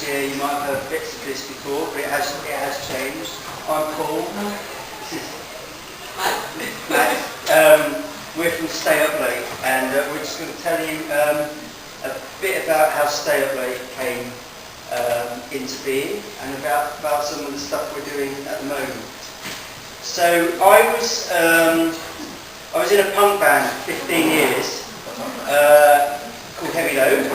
year. You might have heard bits of this before, but it has changed. I'm Paul. This is Matt. We're from Stay Up Late, and we're just going to tell you a bit about how Stay Up Late came into being, and about some of the stuff we're doing at the moment. So I was in a punk band for 15 years called Heavy Load,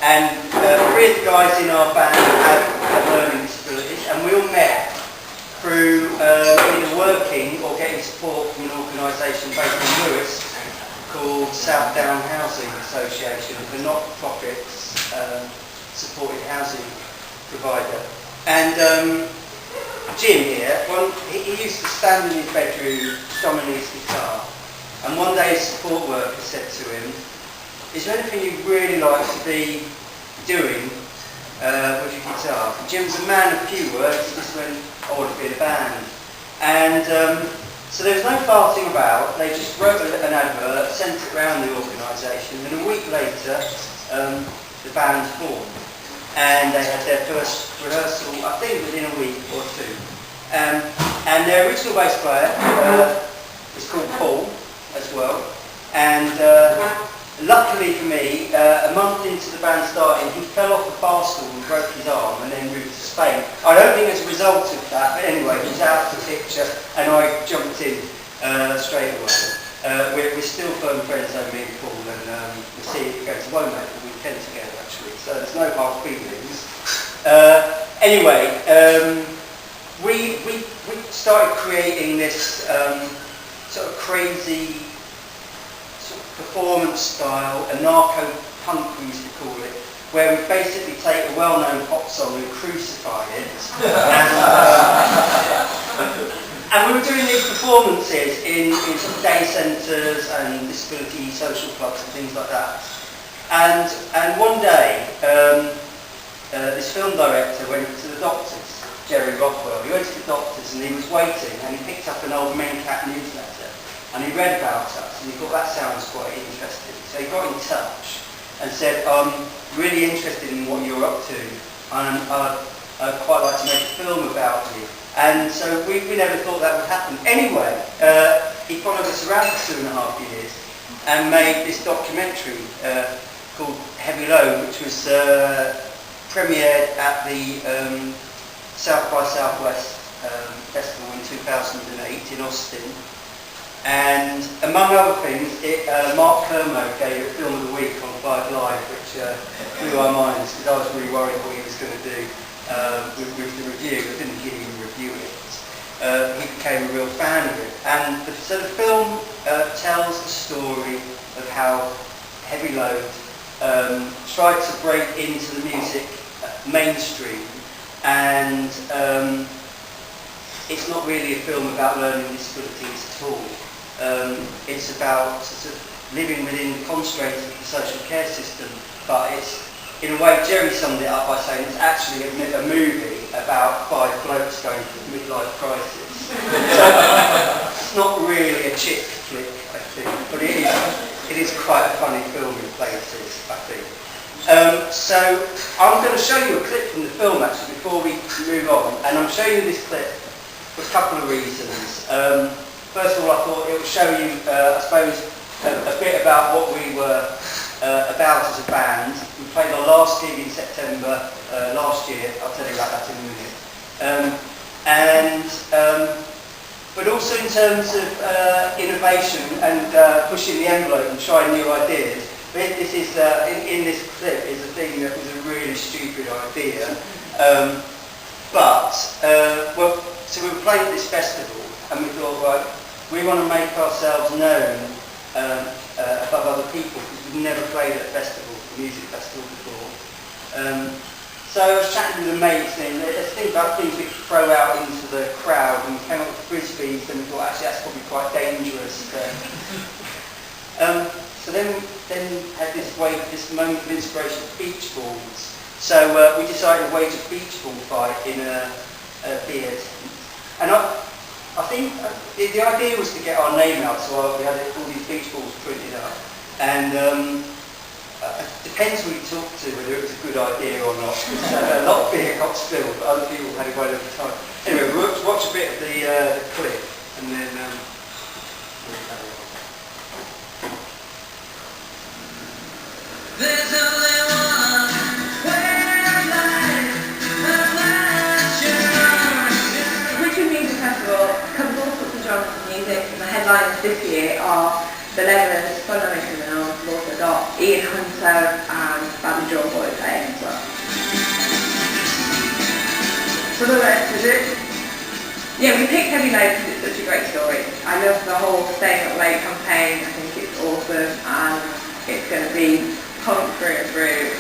and 3 of the guys in our band had learning disabilities, and we all met through either working or getting support from an organisation based in Lewis called South Down Housing Association, a not-for-profit supported housing provider. And Jim here, he used to stand in his bedroom strumming his guitar, and one day his support worker said to him, "Is there anything you'd really like to be doing with your guitar?" Jim was a man of few words. He just went, "I want to be in a band." And so there was no farting about. They just wrote an advert, sent it around the organisation, and a week later the band formed. And they had their first rehearsal, I think within a week or two. And their original bass player was called Paul as well. And luckily for me, a month into the band starting, he fell off a bar stool and broke his arm and then moved to Spain. I don't think as a result of that, but anyway, he was out of the picture and I jumped in straight away. We're still firm friends, though, me and Paul, and we'll see if we go to Womack the weekend together, actually, so there's no hard feelings. Anyway, we started creating this sort of crazy sort of performance style, anarcho-punk we used to call it, where we basically take a well-known pop song and crucify it. And we were doing these performances in sort of day centres and disability social clubs and things like that. And one day, this film director went to the doctors, Jerry Rothwell. He went to the doctors and he was waiting, and he picked up an old Mencat newsletter and he read about us and he thought, that sounds quite interesting. So he got in touch and said, "I'm really interested in what you're up to, and I'd quite like to make a film about you." And so we never thought that would happen. Anyway, he followed us around for 2.5 years and made this documentary called Heavy Load, which was premiered at the South by Southwest Festival in 2008 in Austin. And among other things, Mark Kermode gave it Film of the Week on 5 Live, which blew our minds, because I was really worried what he was going to do with the review. I didn't hear him review it. He became a real fan of it. And so the film tells the story of how Heavy Load tried to break into the music mainstream, and it's not really a film about learning disabilities at all. It's about sort of living within the constraints of the social care system, but it's, in a way, Jerry summed it up by saying it's actually a movie about 5 blokes going through a midlife crisis. So it's not really a chick flick, I think, but it is quite a funny film in places, I think. So I'm going to show you a clip from the film, actually, before we move on, and I'm showing you this clip for a couple of reasons. First of all, I thought it would show you, I suppose, a bit about what we were about as a band. We played our last gig in September last year. I'll tell you about that in a minute. But also in terms of innovation and pushing the envelope and trying new ideas. This is in this clip is a thing that was a really stupid idea. So we were playing at this festival, and we thought, right, we want to make ourselves known above other people, because we've never played at a music festival before. So I was chatting with a mate saying, let's think about things we could throw out into the crowd, and we came up with frisbees, and we thought, actually, that's probably quite dangerous. So then had this moment of inspiration of beach balls. So we decided to wage a beach ball fight in a beer tent. And I think the idea was to get our name out, so we had all these beach balls printed up. And Depends who you talk to whether it was a good idea or not. A lot of beer got spilled, but other people had a great time. Anyway, we'll watch a bit of the clip and then we'll carry on. There's only one way of life, the Brighton Music Festival covers all sorts of genres of music, and the headliners this year are The Levellers, Phenomenal Criminals. We've also got Ian Hunter and Bobby Joe Boy playing as well. So the rest, is it? Yeah, we picked Heavy Load because it's such a great story. I love the whole Staying Up Late campaign. I think it's awesome, and it's going to be punk through and through.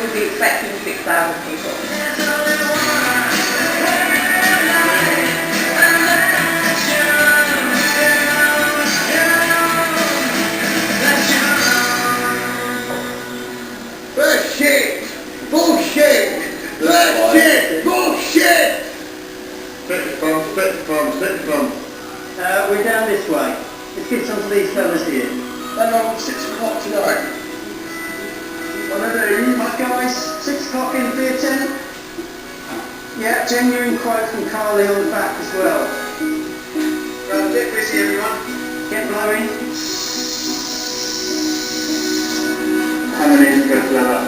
We'll be expecting 6,000 people. Bullshit! Bullshit! Bullshit! Bullshit! Split the bomb, split the bomb, split the bomb. We're down this way. Let's get some of these fellas here. And on 6 o'clock tonight. Whatever it is, my guys, 6 o'clock in the beer tent. Yeah, genuine quote from Carly on the back as well. Right, get busy everyone. Get blowing. How many is going to blow up?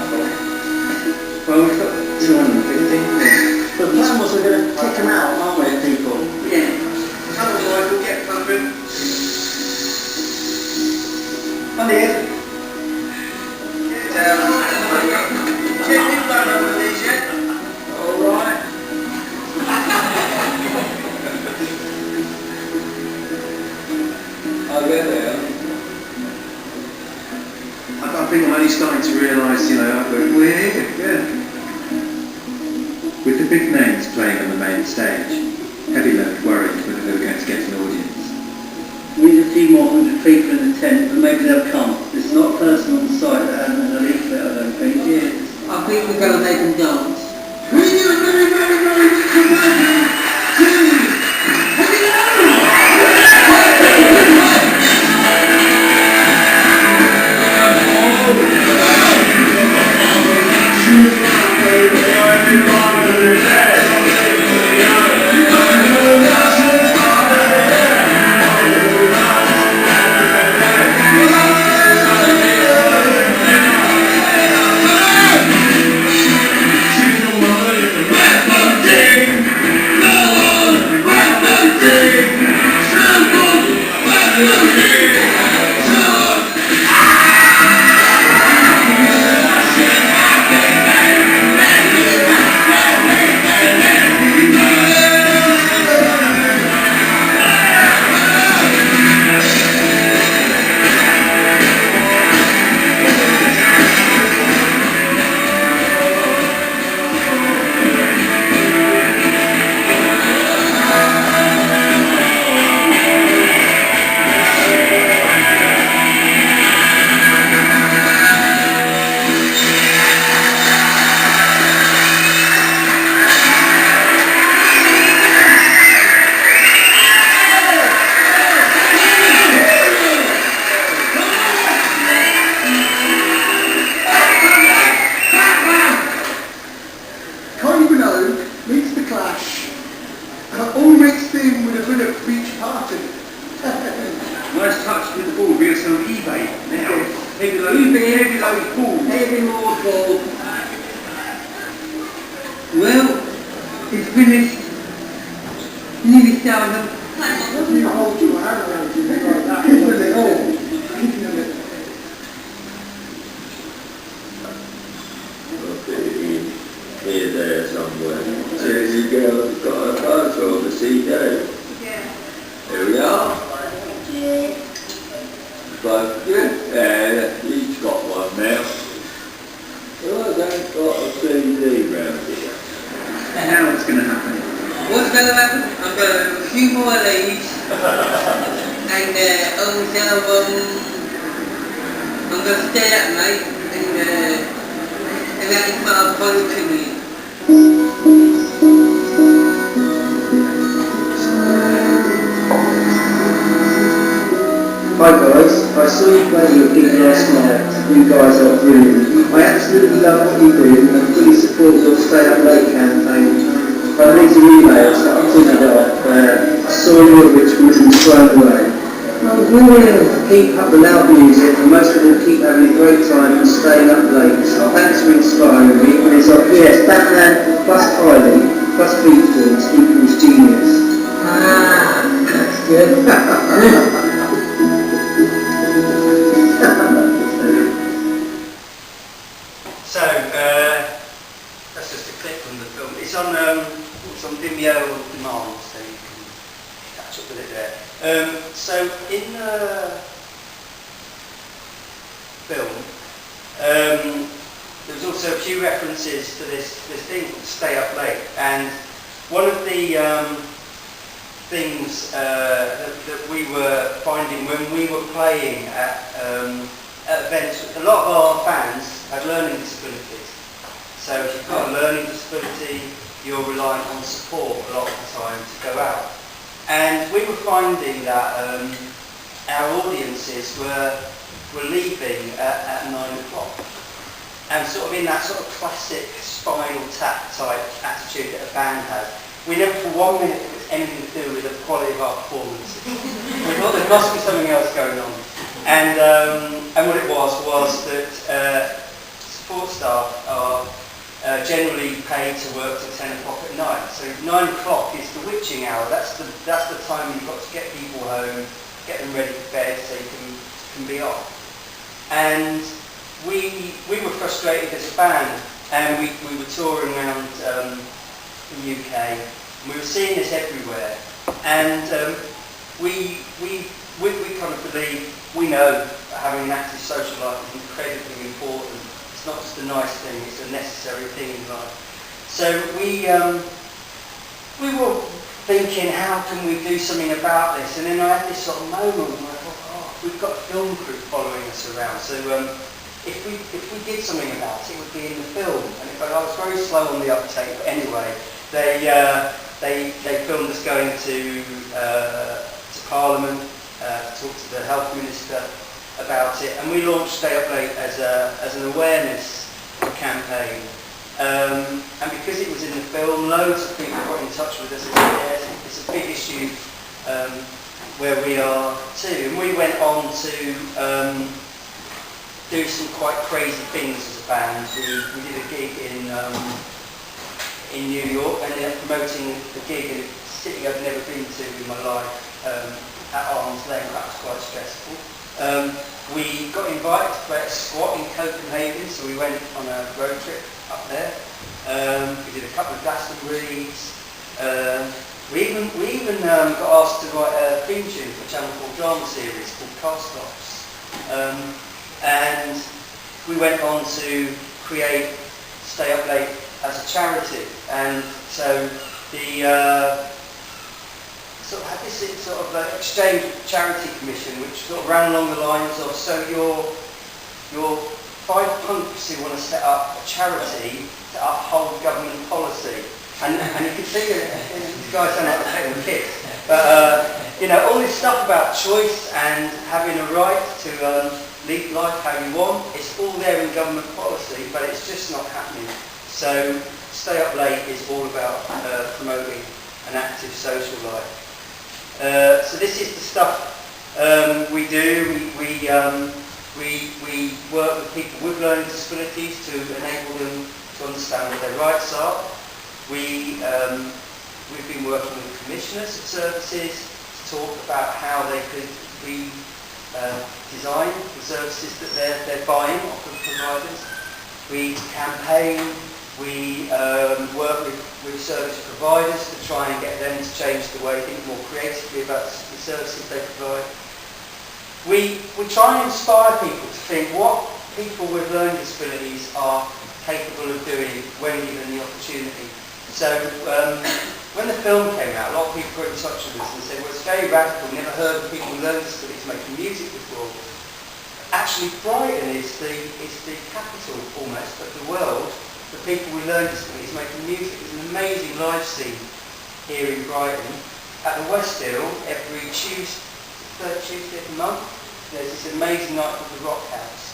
Well, we've got 250. The plan was we're going to kick them out, aren't we, people? Yeah. Otherwise we'll get something. On here. Get down. Get me blown over these yet? Alright. I'll get there. I think I'm only starting to realise, we're here, yeah. With the big names playing on the main stage, Heavy Load worried whether they were going to get an audience. We need a few more 100 people in the tent, but maybe they'll come. There's not a person on the site that hasn't had a leaflet, I don't think. Yeah. I think we're going to make them dance. Nice touch with the ball, being on eBay now. Heavy load ball. Heavy more ball. Well, it's finished. Nearly started. You hold your hand around you like that, isn't it? Oh. Here, there, somewhere. Jersey girl's got a photo of the CD. Yeah. Here we are. Both good. Yeah, each got one now. Well, I ain't got a CD round here. Now it's going to happen. What's going to happen? I'm going to have a few more of these. And I'm going to stay up, mate. And that is my apology to me. Hi guys, I saw you playing your gig last night. You guys are brilliant. I absolutely love what you do and fully support your Stay Up Late campaign. I read your emails that I printed off. I saw you which wasn't thrown away. Keep up the loud music and most of all keep having a great time and staying up late. Thanks for inspiring me. And it's like, yes, Batman plus Kylie plus Beatles equals genius. That's good. So, that's just a clip from the film. It's on Vimeo on demand, so you can catch up with it there. So, in the film, there's also a few references to this thing called Stay Up Late, and one of the things that we were finding when we were playing at events, a lot of our fans had learning disabilities. So if you've got a learning disability, you're reliant on support a lot of the time to go out. And we were finding that our audiences were leaving at 9 o'clock. And sort of in that sort of classic Spinal Tap type attitude that a band has. We never for 1 minute it was anything to do with the quality of our performances. We thought there must be something else going on. And what it was that support staff are generally paid to work till 10 o'clock at night. So 9 o'clock is the witching hour. That's the time you've got to get people home, get them ready for bed so you can be off. And we were frustrated as a band, and we were touring around the UK, and we were seeing this everywhere. And we kind of believe, we know that having an active social life is incredibly important. It's not just a nice thing, it's a necessary thing in life. So we were thinking, how can we do something about this? And then I had this sort of moment where I thought, oh, we've got a film crew following us around. So if we did something about it, it would be in the film. And I was very slow on the uptake, but anyway, they filmed us going to Parliament to talk to the Health Minister about it, and we launched Stay Up Late as an awareness campaign. And because it was in the film, loads of people got in touch with us and said, yes, it's a big issue where we are too. And we went on to do some quite crazy things as a band. We did a gig in New York, and ended up promoting the gig in a city I've never been to in my life, at arm's length. That was quite stressful. We got invited to play at Squat in Copenhagen, so we went on a road trip up there. We did a couple of Glastonbury's. We even got asked to write a theme tune for a Channel 4 drama series called Cast-Offs. And we went on to create Stay Up Late as a charity, and so the sort of had this sort of exchange charity commission, which sort of ran along the lines of, so you're 5 punks who want to set up a charity to uphold government policy, and you can see these guys sound like they're taking the piss, but you know, all this stuff about choice and having a right to lead life how you want, it's all there in government policy, but it's just not happening. So Stay Up Late is all about promoting an active social life. So this is the stuff we do. We work with people with learning disabilities to enable them to understand what their rights are. We've been working with commissioners of services to talk about how they could design the services that they're buying off of providers. We campaign, we work with service providers to try and get them to change the way, think more creatively about the services they provide. We try and inspire people to think what people with learning disabilities are capable of doing when given the opportunity. So when the film came out, a lot of people got in touch with us and said, well, it's very radical, never heard of people with learning disabilities making music before. Actually, Brighton is the capital almost of the world for people with learning disabilities making music. There's an amazing live scene here in Brighton at the West Hill every third Tuesday of the month. there's this amazing night called the Rock House,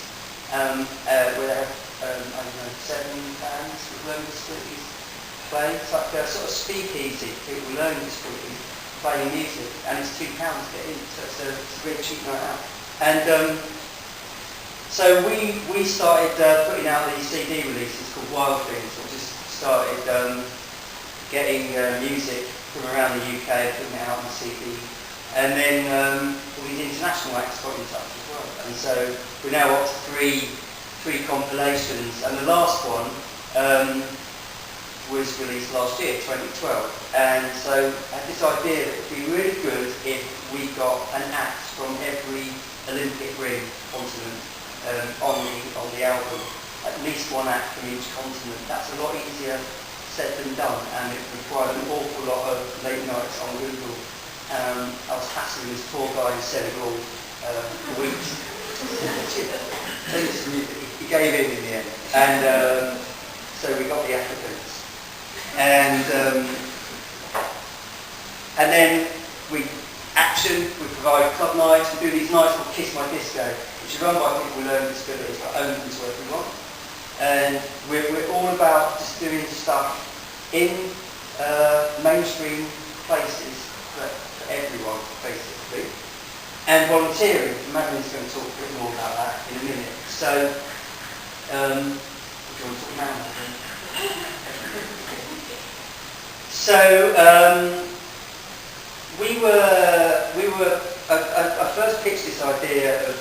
where they have, I don't know, 7 bands with learning disabilities play. It's like a sort of speakeasy, people with learning disabilities playing music, and it's £2 to get in, so it's a really cheap night out. And so we started putting out these CD releases called Wild Things, or just started getting music from around the UK, putting it out on CD. And then all these international acts got in touch as well. And so we're now up to three compilations, and the last one was released last year, 2012. And so I had this idea that it would be really good if we got an act from every Olympic ring continent on the album, at least one act from each continent. That's a lot easier said than done, and it required an awful lot of late nights on Google. I was hassling this poor guy in Senegal for weeks. He gave in the end, and so we got the applicants, and then we provide club nights. We do these nights called Kiss My Disco, which are run by people with learning disabilities, but open to everyone. And we're all about just doing stuff in mainstream places for everyone, basically. And volunteering. Madeline's going to talk a bit more about that in a minute. So, do you want to talk now? So, I first pitched this idea of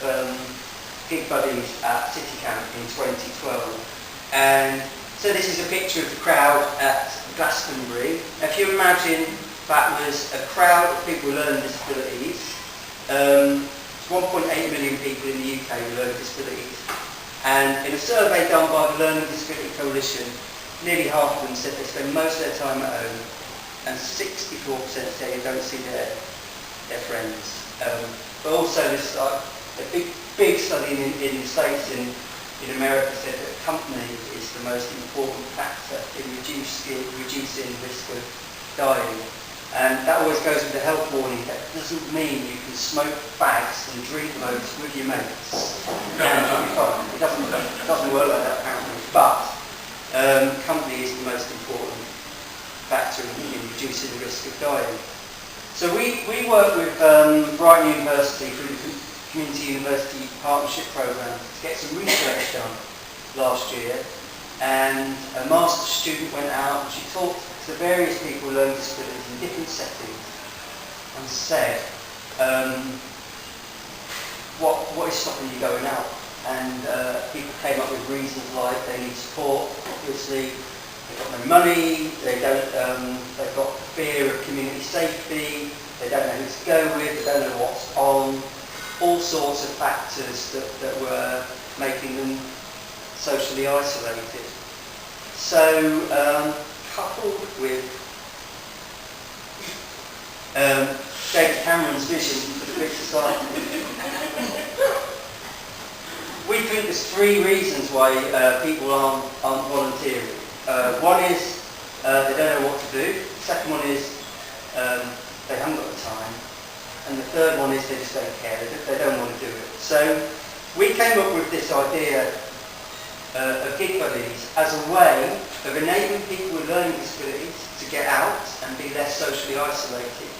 Gig Buddies at City Camp in 2012, and so this is a picture of the crowd at Glastonbury. If you imagine that was a crowd of people with learning disabilities, 1.8 million people in the UK with learning disabilities, and in a survey done by the Learning Disability Coalition, nearly half of them said they spend most of their time at home, and 64% say they don't see their friends. But also this a big study in the States and in America said that company is the most important factor in reducing risk of dying. And that always goes with the health warning. That doesn't mean you can smoke bags and drink loads with your mates. It doesn't work like that apparently. But company is the most important factor in reducing the risk of dying. So we work with Brighton University through the Community University Partnership Programme to get some research done last year, and a master's student went out and she talked to various people with learning disabilities in different settings and said, what is stopping you going out? And people came up with reasons like they need support, obviously, they've got no money, they've got fear of community safety, they don't know who to go with, they don't know what's on, all sorts of factors that were making them socially isolated. So, coupled with David Cameron's vision for the big society, we think there's 3 reasons why people aren't volunteering. One is they don't know what to do. The second one is they haven't got the time. And the third one is they just don't care. They don't want to do it. So we came up with this idea of Gig Buddies as a way of enabling people with learning disabilities to get out and be less socially isolated,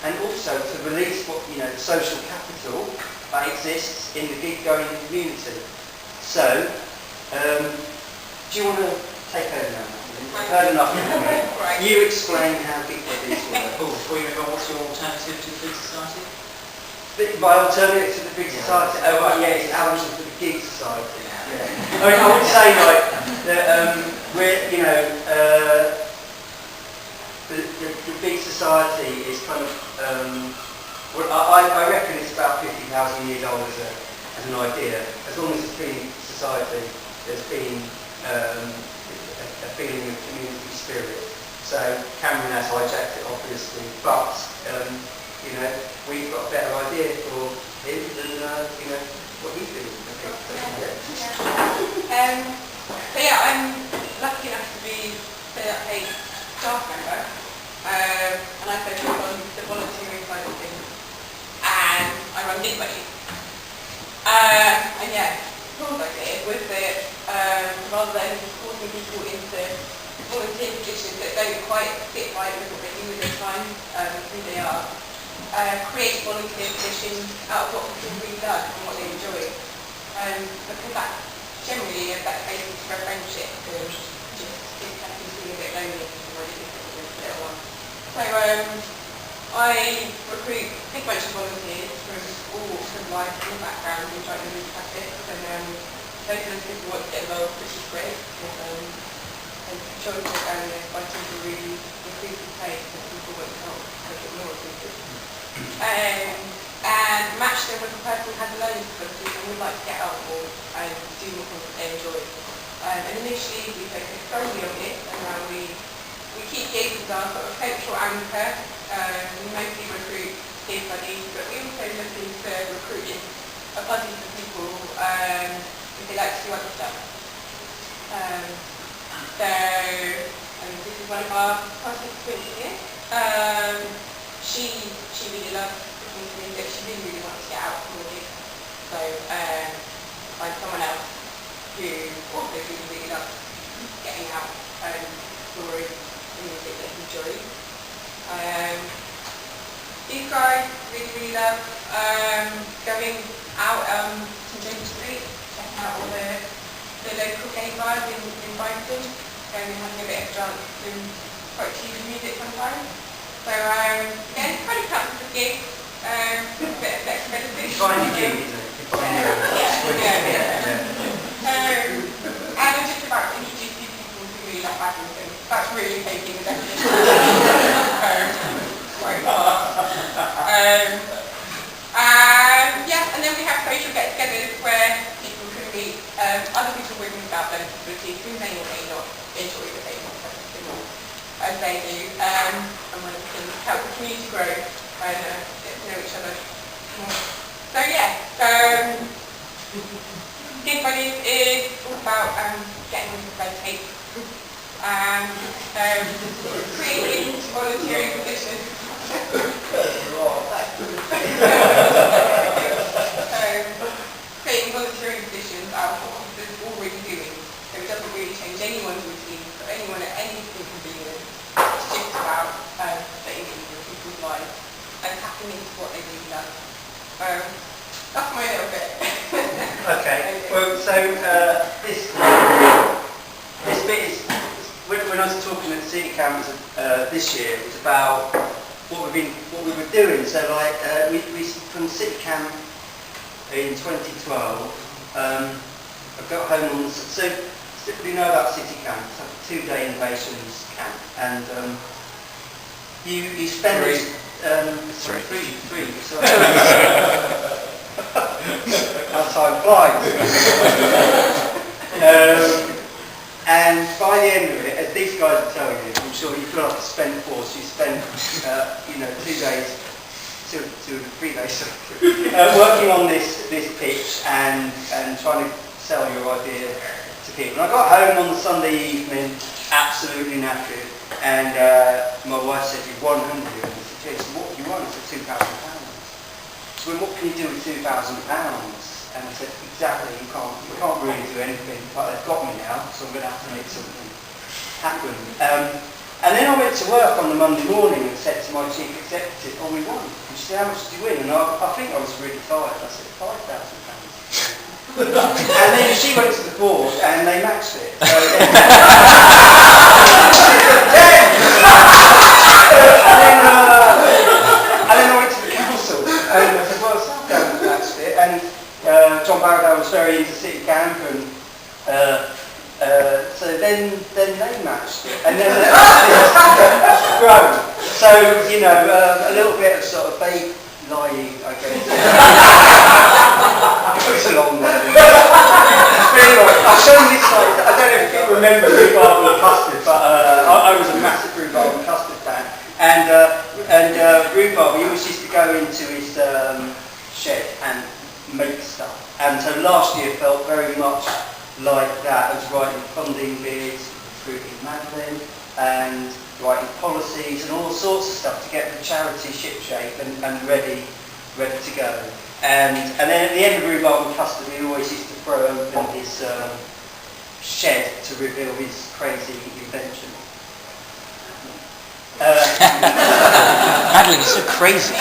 and also to release the social capital that exists in the gig-going community. So, do you want to take over now? I've heard enough from you. You explain how Gig Buddies work. Before you go, what's your alternative to the Big Society? My alternative to the Big Society? Oh, right, yeah, it's Alan for the Gig Society. Yeah. I mean, I would say, like, that the Big Society is kind of, I reckon it's about 50,000 years old as an idea. As long as it's been in society, there's been a feeling of community spirit. So Cameron has hijacked it, obviously, but we've got a better idea for him than what he's doing. So yeah, I'm lucky enough to be a staff member, and I focus on the volunteering side of things, and I run Gig Buddies. And yeah, Paul's idea was that rather than forcing people into volunteer positions that don't quite fit right with what they do with their time, who they are, create volunteer positions out of what people really done and what they enjoy. Because that generally is that basis for a friendship, and just if I can feel a bit lonely or a little one. So I recruit a big bunch of volunteers from all walks of life and backgrounds in Brighton No.3 practice, and those are the people who want to get involved, which is great. And showing the awareness by taking a really inclusive place that people want to help make it more inclusive. And match them with a person who has a learning disability and would like to get out more and do more things that they enjoy. And initially we focus solely on this, and now we keep gigs as our sort of central anchor. We mostly recruit case studies, but we also look into recruiting a buddy for people if they like to do other stuff. So this is one of our participants here. She really loves the community, but she really wants to get out from it. So find someone else who also really loves getting out and exploring music that he enjoys. These guys really love going out to James Street, checking out all the local gay bars in Brighton, going and having a bit of dance and quite cheesy music sometimes. So again, kind of counts as a gig, a bit of flexibility. Find your gig, isn't it? And I'm just about to introduce you people who really like badminton. That's really taking the definition. Quite fast. And then we have social get-togethers where people can meet other people with and without learning disabilities who may or may not enjoy the same as they do, and where we can help the community grow and get to know each other more. So Gig Buddies is all about getting into red tape and creating volunteering positions. Creating volunteering positions out of what people are already doing, so it doesn't really change anyone's routine or anyone at any inconvenience. It's just about fitting into people's lives and tapping into what they really love. That's my little bit. Okay. Well, so this bit is when I was talking at the city council this year, it was about what we were doing. So like we from city camp in 2012, I got home on so we know about city camp. It's like a 2-day innovations camp, and you spend three. Sorry. How time flies. And by the end of it, as these guys will tell you, I'm sure you feel like a spent force. You spend 2 days, 2 to 3 days working on this pitch and trying to sell your idea to people. And I got home on the Sunday evening, absolutely knackered, and my wife said, "You've won, haven't you?" And I said, "Jason, what have you won?" I said, £2,000. She went, "What can you do with £2,000? And I said, "Exactly, you can't really do anything, but they've got me now, so I'm going to have to make something happen." And then I went to work on the Monday morning and said to my chief executive, "Oh, we won." And she said, "How much did you win?" And I think I was really tired. I said, £5,000. And then she went to the board and they matched it. So, and then I went to the council and I said, "Well, Southampton matched it." And John Barrow was very into city camp, and so then they matched it, and then it's grown. So a little bit of sort of fake lying, I guess. It was a long one. Anyway, I'll show you this slide. I don't know if you remember rhubarb and custard, but I was a massive rhubarb and custard fan, and rhubarb, he always used to go into his shed and make stuff. And so last year felt very much like that. I was writing funding bids, recruiting Madeline, and writing policies and all sorts of stuff to get the charity shipshape and ready to go. And then at the end of Rhubarb and Custard, we always used to throw open his shed to reveal his crazy invention. Madeline, you're so crazy.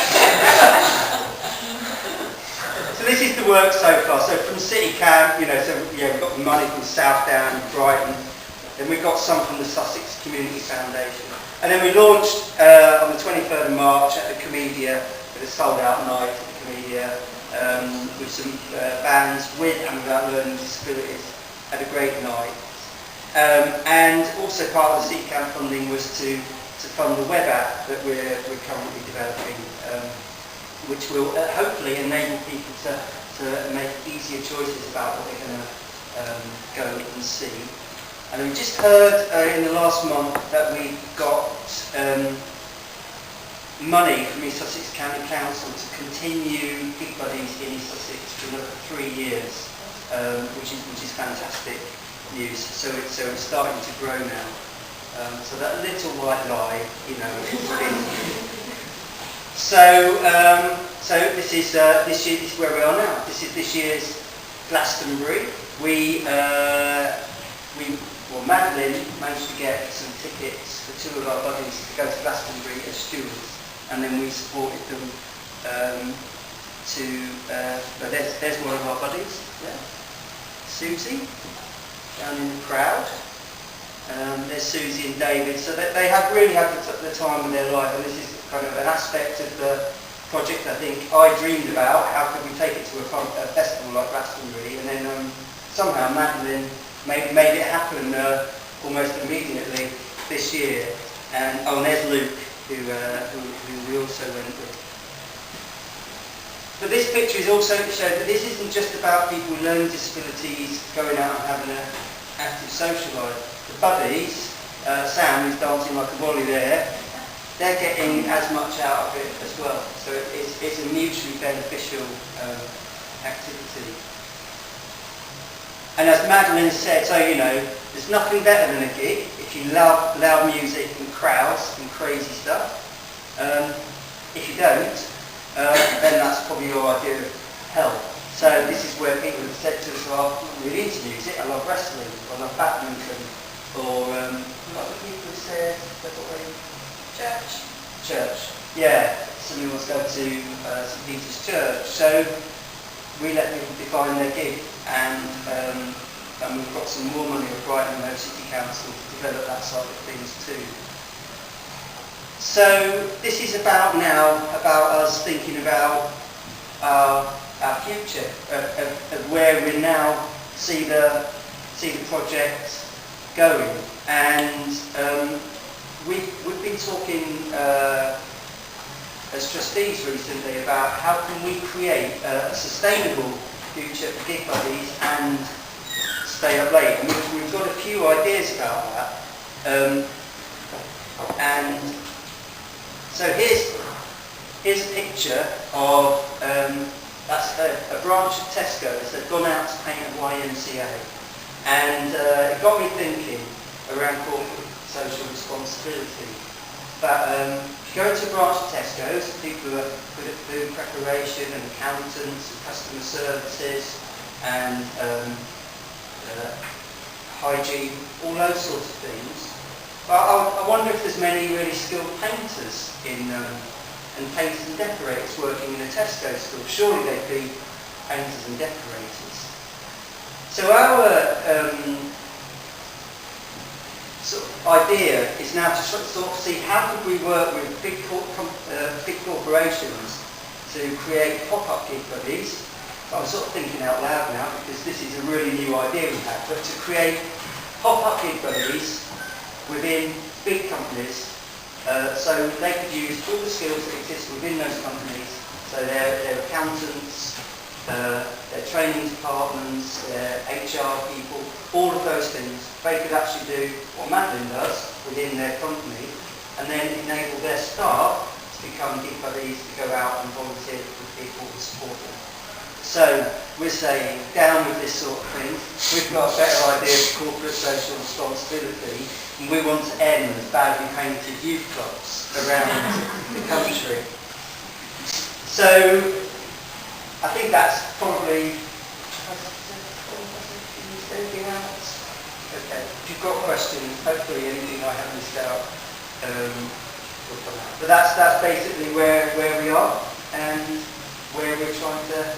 So this is the work so far. So from City Camp, we've got money from Southdown, Brighton. Then we've got some from the Sussex Community Foundation. And then we launched on the 23rd of March at the Comedia, with a sold-out night at the Comedia, with some bands with and without learning disabilities. Had a great night. And also part of the City Camp funding was to fund the web app that we're currently developing, which will hopefully enable people to make easier choices about what they're going to go and see. And we just heard in the last month that we got money from East Sussex County Council to continue Gig Buddies in East Sussex for another 3 years, which is fantastic news. So it's starting to grow now. So that little white lie, is brilliant. So this is where we are now. This is this year's Glastonbury. Madeline managed to get some tickets for 2 of our buddies to go to Glastonbury as stewards, and then we supported them but there's one of our buddies, Susie, down in the crowd. There's Susie and David, so they have really had the time of their life, and this is kind of an aspect of the project I think I dreamed about. How could we take it to a festival like Glastonbury? And then somehow Madeline made it happen almost immediately this year. And there's Luke, who we also went with. But this picture is also to show that this isn't just about people with learning disabilities going out and having an active social life. The buddies, Sam, who's dancing like a volley there, they're getting as much out of it as well. So it's a mutually beneficial activity. And as Madeline said, there's nothing better than a gig if you love loud music and crowds and crazy stuff. If you don't, then that's probably your idea of hell. So this is where people have said to us, well, I'm really into music, I love wrestling, I love badminton, or what other people have said, Church. Yeah, somebody wants to go to St Peter's Church. So we let people define their gig, and we've got some more money at Brighton No. City Council to develop that side of things too. So this is about us thinking about our future, of where we now see the project going, and we've been talking as trustees recently about how can we create a sustainable future for Gig Buddies and stay up late. And we've got a few ideas about that. And so here's a picture of that's a branch of Tesco's that had gone out to paint a YMCA, and it got me thinking around corporate social responsibility. But if you go into a branch of Tesco's, people who are good at food preparation and accountants and customer services and hygiene, all those sorts of things. But I wonder if there's many really skilled painters and painters and decorators working in a Tesco store. Surely they'd be painters and decorators. So our sort of idea is now to sort of see how could we work with big corporations to create pop-up Gig Buddies. So I'm sort of thinking out loud now because this is a really new idea we have, but to create pop-up Gig Buddies within big companies, so they could use all the skills that exist within those companies. So their accountants, their training departments, their HR people, all of those things. They could actually do what Madeline does within their company, and then enable their staff to become Gig Buddies, to go out and volunteer with people and support them. So we're saying, down with this sort of thing. We've got a better idea of corporate social responsibility, and we want to end badly painted youth clubs around the country. So I think that's probably... Anything else? Okay. If you've got questions, hopefully anything I have missed out will come out. But that's basically where we are and where we're trying to